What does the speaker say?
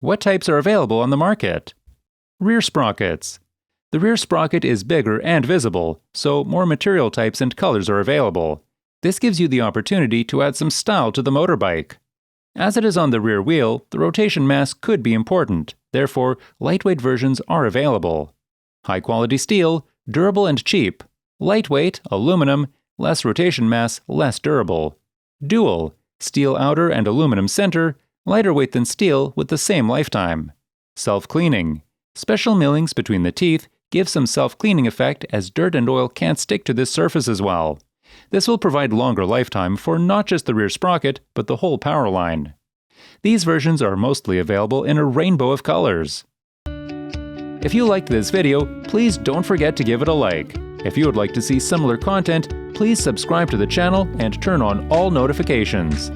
What types are available on the market? Rear sprockets. The rear sprocket is bigger and visible, so more material types and colors are available. This gives you the opportunity to add some style to the motorbike. As it is on the rear wheel, the rotation mass could be important, therefore lightweight versions are available. High-quality steel, durable and cheap. Lightweight, aluminum, less rotation mass, less durable. Dual, steel outer and aluminum center, lighter weight than steel with the same lifetime. Self-cleaning. Special millings between the teeth give some self-cleaning effect as dirt and oil can't stick to this surface as well. This will provide longer lifetime for not just the rear sprocket, but the whole power line. These versions are mostly available in a rainbow of colors. If you liked this video, please don't forget to give it a like. If you would like to see similar content, please subscribe to the channel and turn on all notifications.